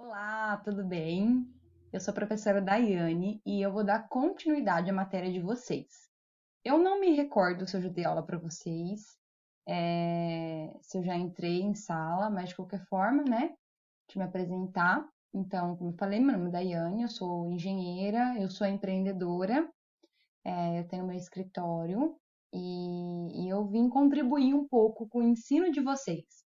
Olá, tudo bem? Eu sou a professora Daiane e eu vou dar continuidade à matéria de vocês. Eu não me recordo se eu já dei aula para vocês, se eu já entrei em sala, mas de qualquer forma, né? Deixa eu me apresentar. Então, como eu falei, meu nome é Daiane, eu sou engenheira, eu sou empreendedora, eu tenho meu escritório e eu vim contribuir um pouco com o ensino de vocês.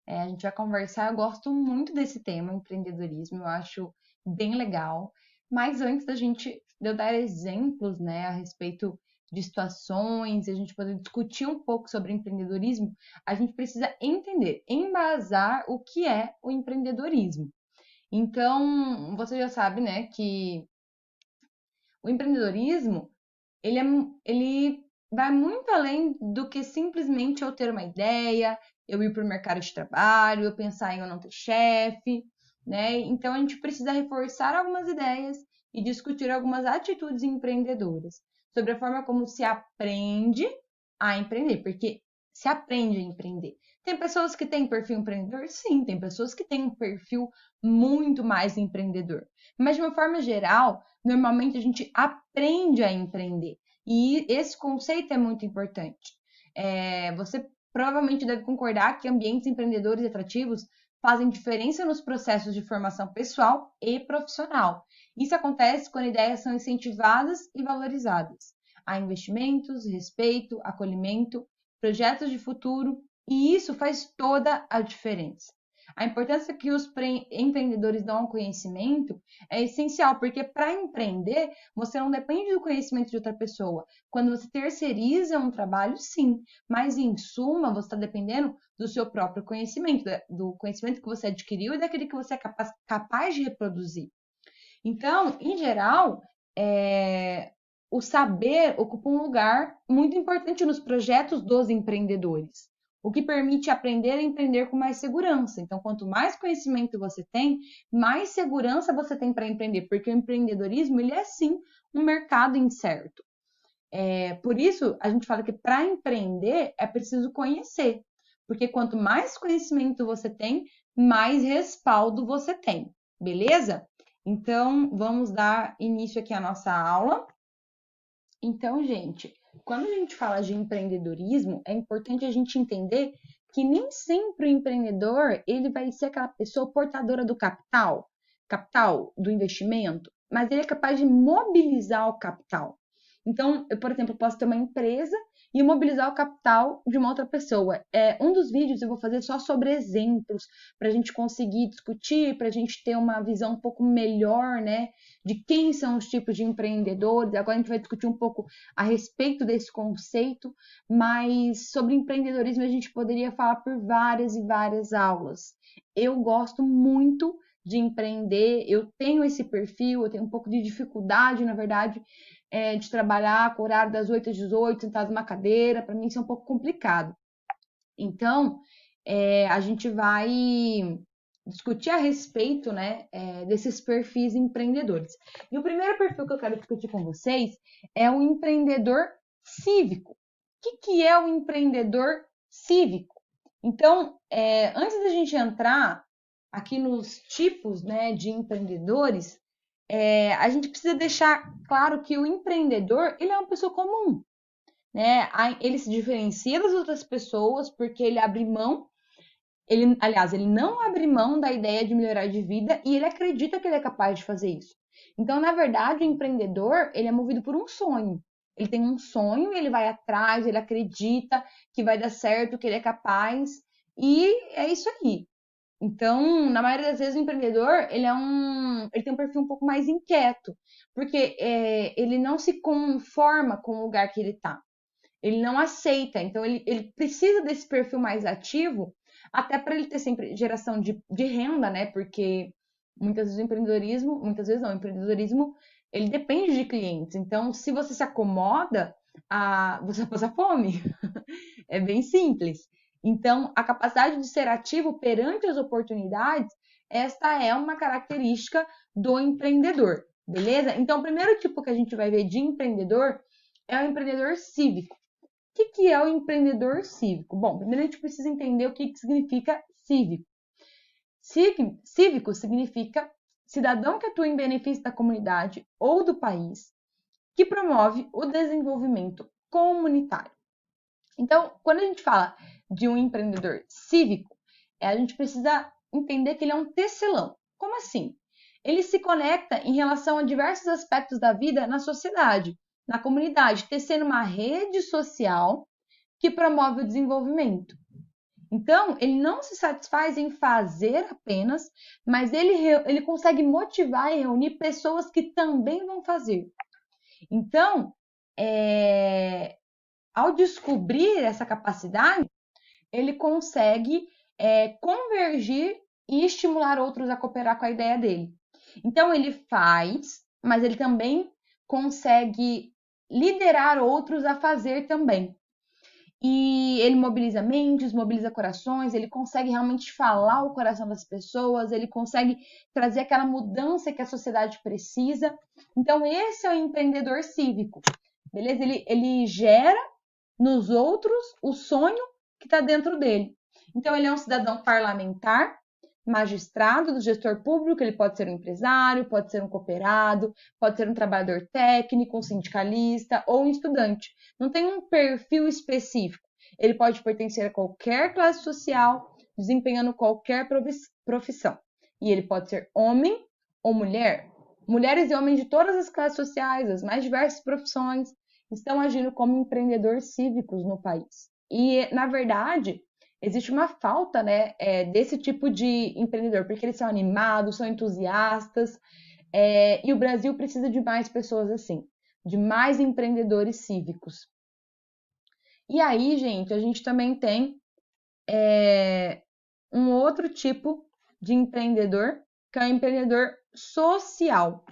A gente vai conversar. Eu gosto muito desse tema, empreendedorismo, eu acho bem legal. Mas antes de eu dar exemplos, né, a respeito de situações, e a gente poder discutir um pouco sobre empreendedorismo, a gente precisa entender, embasar o que é o empreendedorismo. Então, você já sabe, né, que o empreendedorismo, ele, é, ele vai muito além do que simplesmente eu ter uma ideia, eu ir para o mercado de trabalho, eu pensar em eu não ter chefe, né? Então a gente precisa reforçar algumas ideias e discutir algumas atitudes empreendedoras sobre a forma como se aprende a empreender, porque se aprende a empreender. Tem pessoas que têm perfil empreendedor? Sim, tem pessoas que têm um perfil muito mais empreendedor. Mas de uma forma geral, normalmente a gente aprende a empreender. E esse conceito é muito importante. Você provavelmente deve concordar que ambientes empreendedores e atrativos fazem diferença nos processos de formação pessoal e profissional. Isso acontece quando ideias são incentivadas e valorizadas. Há investimentos, respeito, acolhimento, projetos de futuro, e isso faz toda a diferença. A importância que os empreendedores dão ao conhecimento é essencial, porque para empreender, você não depende do conhecimento de outra pessoa. Quando você terceiriza um trabalho, sim, mas em suma, você está dependendo do seu próprio conhecimento, do conhecimento que você adquiriu e daquele que você é capaz de reproduzir. Então, em geral, o saber ocupa um lugar muito importante nos projetos dos empreendedores, o que permite aprender a empreender com mais segurança. Então, quanto mais conhecimento você tem, mais segurança você tem para empreender, porque o empreendedorismo ele é sim um mercado incerto. Por isso, a gente fala que para empreender é preciso conhecer, porque quanto mais conhecimento você tem, mais respaldo você tem, beleza? Então, vamos dar início aqui à nossa aula. Então, gente, quando a gente fala de empreendedorismo, é importante a gente entender que nem sempre o empreendedor ele vai ser aquela pessoa portadora do capital do investimento, mas ele é capaz de mobilizar o capital. Então, eu, por exemplo, posso ter uma empresa e mobilizar o capital de uma outra pessoa. Um dos vídeos eu vou fazer só sobre exemplos, para a gente conseguir discutir, para a gente ter uma visão um pouco melhor, né, de quem são os tipos de empreendedores. Agora a gente vai discutir um pouco a respeito desse conceito, mas sobre empreendedorismo a gente poderia falar por várias e várias aulas. Eu gosto muito de empreender, eu tenho esse perfil, eu tenho um pouco de dificuldade, na verdade, de trabalhar com o horário das 8 às 18, sentado numa cadeira, para mim isso é um pouco complicado. Então, a gente vai discutir a respeito, né, desses perfis empreendedores. E o primeiro perfil que eu quero discutir com vocês é o empreendedor cívico. O que é o empreendedor cívico? Então, antes da gente entrar aqui nos tipos, né, de empreendedores, a gente precisa deixar claro que o empreendedor ele é uma pessoa comum, né? Ele se diferencia das outras pessoas porque ele abre mão, aliás, ele não abre mão da ideia de melhorar de vida e ele acredita que ele é capaz de fazer isso. Então, na verdade, o empreendedor, ele é movido por um sonho. Ele tem um sonho, ele vai atrás, ele acredita que vai dar certo, que ele é capaz, e é isso aí. Então, na maioria das vezes, o empreendedor, ele tem um perfil um pouco mais inquieto, porque ele não se conforma com o lugar que ele está. Ele não aceita, então ele precisa desse perfil mais ativo, até para ele ter sempre geração de renda, né? Porque muitas vezes muitas vezes não, o empreendedorismo, ele depende de clientes. Então, se você se acomoda, você vai passar fome. É bem simples. Então, a capacidade de ser ativo perante as oportunidades, esta é uma característica do empreendedor, beleza? Então, o primeiro tipo que a gente vai ver de empreendedor é o empreendedor cívico. O que é o empreendedor cívico? Bom, primeiro a gente precisa entender o que significa cívico. Cívico significa cidadão que atua em benefício da comunidade ou do país, que promove o desenvolvimento comunitário. Então, quando a gente fala de um empreendedor cívico, a gente precisa entender que ele é um tecelão. Como assim? Ele se conecta em relação a diversos aspectos da vida na sociedade, na comunidade, tecendo uma rede social que promove o desenvolvimento. Então, ele não se satisfaz em fazer apenas, mas ele consegue motivar e reunir pessoas que também vão fazer. Então, ao descobrir essa capacidade, ele consegue convergir e estimular outros a cooperar com a ideia dele. Então, ele faz, mas ele também consegue liderar outros a fazer também. E ele mobiliza mentes, mobiliza corações, ele consegue realmente falar o coração das pessoas, ele consegue trazer aquela mudança que a sociedade precisa. Então, esse é o empreendedor cívico, beleza? Ele gera nos outros o sonho que está dentro dele. Então, ele é um cidadão parlamentar, magistrado do gestor público, ele pode ser um empresário, pode ser um cooperado, pode ser um trabalhador técnico, um sindicalista ou um estudante. Não tem um perfil específico. Ele pode pertencer a qualquer classe social, desempenhando qualquer profissão. E ele pode ser homem ou mulher. Mulheres e homens de todas as classes sociais, as mais diversas profissões, estão agindo como empreendedores cívicos no país. E, na verdade, existe uma falta, né, desse tipo de empreendedor, porque eles são animados, são entusiastas, e o Brasil precisa de mais pessoas assim, de mais empreendedores cívicos. E aí, gente, a gente também tem um outro tipo de empreendedor, que é o empreendedor social.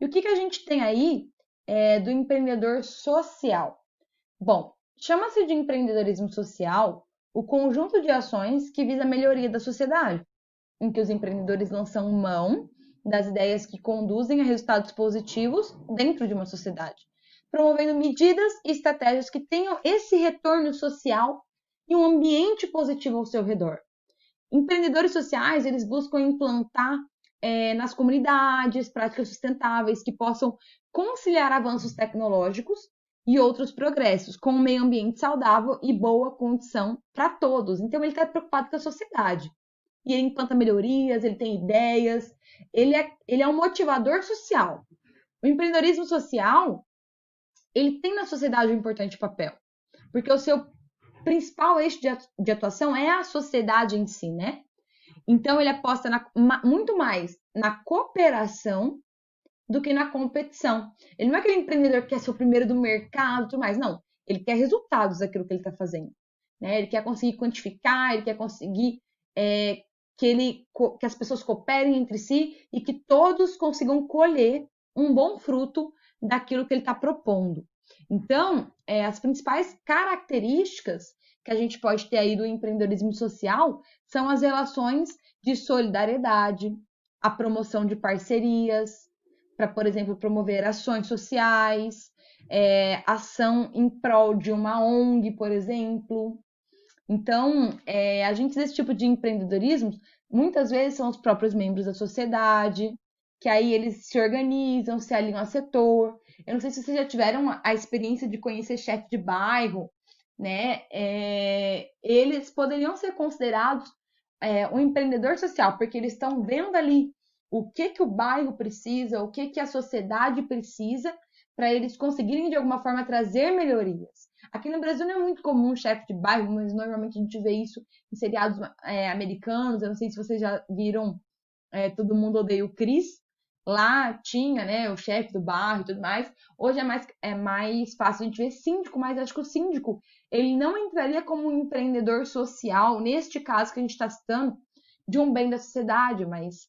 E o que a gente tem aí do empreendedor social? Bom, chama-se de empreendedorismo social o conjunto de ações que visa a melhoria da sociedade, em que os empreendedores lançam mão das ideias que conduzem a resultados positivos dentro de uma sociedade, promovendo medidas e estratégias que tenham esse retorno social e um ambiente positivo ao seu redor. Empreendedores sociais, eles buscam implantar nas comunidades práticas sustentáveis que possam conciliar avanços tecnológicos e outros progressos, com um meio ambiente saudável e boa condição para todos. Então, ele está preocupado com a sociedade. E ele implanta melhorias, ele tem ideias, ele é um motivador social. O empreendedorismo social, ele tem na sociedade um importante papel, porque o seu principal eixo de atuação é a sociedade em si, né? Então, ele aposta muito mais na cooperação do que na competição. Ele não é aquele empreendedor que quer ser o primeiro do mercado e tudo mais, não. Ele quer resultados daquilo que ele está fazendo. Né? Ele quer conseguir quantificar, ele quer conseguir que as pessoas cooperem entre si e que todos consigam colher um bom fruto daquilo que ele está propondo. Então, as principais características que a gente pode ter aí do empreendedorismo social são as relações de solidariedade, a promoção de parcerias, para, por exemplo, promover ações sociais, ação em prol de uma ONG, por exemplo. Então, agentes desse tipo de empreendedorismo, muitas vezes são os próprios membros da sociedade, que aí eles se organizam, se alinham a setor. Eu não sei se vocês já tiveram a experiência de conhecer chefe de bairro, né? Eles poderiam ser considerados um empreendedor social, porque eles estão vendo ali o que o bairro precisa, o que a sociedade precisa, para eles conseguirem, de alguma forma, trazer melhorias. Aqui no Brasil não é muito comum um chefe de bairro, mas normalmente a gente vê isso em seriados americanos. Eu não sei se vocês já viram Todo Mundo Odeia o Chris. Lá tinha, né, o chefe do bairro e tudo mais. Hoje é mais fácil a gente ver síndico, mas acho que o síndico ele não entraria como um empreendedor social, neste caso que a gente está citando, de um bem da sociedade, mas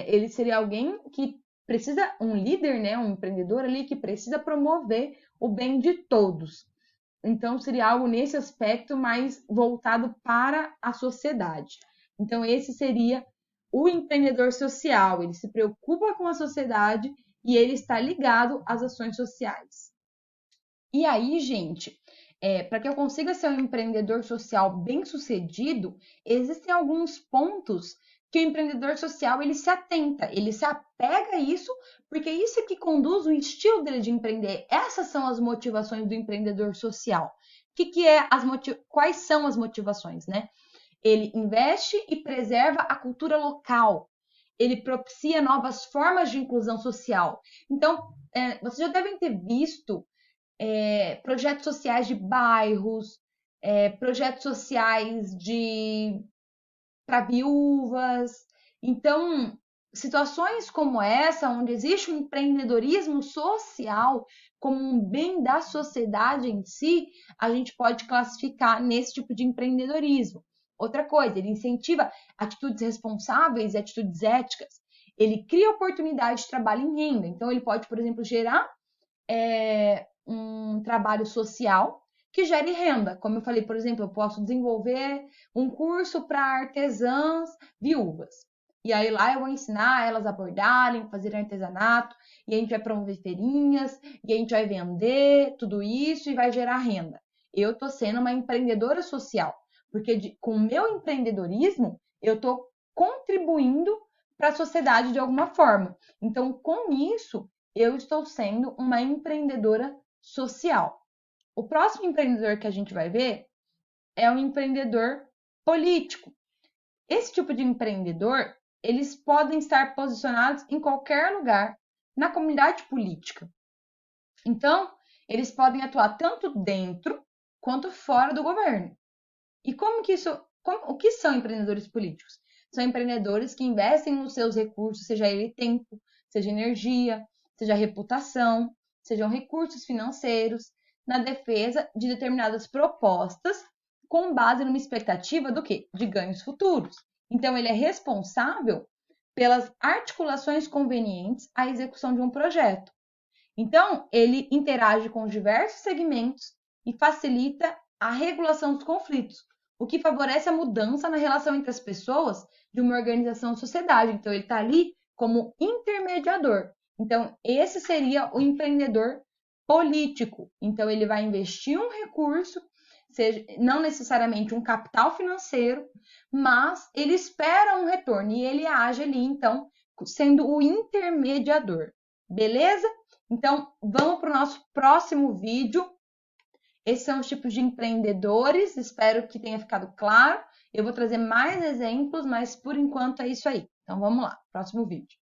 ele seria alguém que precisa, um líder, né, um empreendedor ali que precisa promover o bem de todos. Então, seria algo nesse aspecto mais voltado para a sociedade. Então, esse seria o empreendedor social. Ele se preocupa com a sociedade e ele está ligado às ações sociais. E aí, gente, para que eu consiga ser um empreendedor social bem-sucedido, existem alguns pontos que o empreendedor social ele se atenta, ele se apega a isso, porque isso é que conduz o estilo dele de empreender. Essas são as motivações do empreendedor social. Quais são as motivações, né? Ele investe e preserva a cultura local. Ele propicia novas formas de inclusão social. Então, vocês já devem ter visto projetos sociais de bairros, projetos sociais para viúvas. Então, situações como essa, onde existe um empreendedorismo social como um bem da sociedade em si, a gente pode classificar nesse tipo de empreendedorismo. Outra coisa, ele incentiva atitudes responsáveis e atitudes éticas. Ele cria oportunidade de trabalho em renda. Então, ele pode, por exemplo, gerar um trabalho social que gere renda. Como eu falei, por exemplo, eu posso desenvolver um curso para artesãs viúvas. E aí lá eu vou ensinar elas a bordarem, fazer artesanato, e a gente vai promover feirinhas, e a gente vai vender tudo isso e vai gerar renda. Eu estou sendo uma empreendedora social, porque com o meu empreendedorismo, eu estou contribuindo para a sociedade de alguma forma. Então, com isso, eu estou sendo uma empreendedora social. O próximo empreendedor que a gente vai ver é um empreendedor político. Esse tipo de empreendedor, eles podem estar posicionados em qualquer lugar na comunidade política. Então, eles podem atuar tanto dentro quanto fora do governo. E o que são empreendedores políticos? São empreendedores que investem nos seus recursos, seja ele tempo, seja energia, seja reputação, sejam recursos financeiros, na defesa de determinadas propostas com base numa expectativa do quê? De ganhos futuros. Então, ele é responsável pelas articulações convenientes à execução de um projeto. Então, ele interage com diversos segmentos e facilita a regulação dos conflitos, o que favorece a mudança na relação entre as pessoas de uma organização ou sociedade. Então, ele está ali como intermediador. Então, esse seria o empreendedor político. Então, ele vai investir um recurso, seja não necessariamente um capital financeiro, mas ele espera um retorno e ele age ali, então, sendo o intermediador. Beleza? Então, vamos para o nosso próximo vídeo. Esses são os tipos de empreendedores, espero que tenha ficado claro. Eu vou trazer mais exemplos, mas por enquanto é isso aí. Então, vamos lá, próximo vídeo.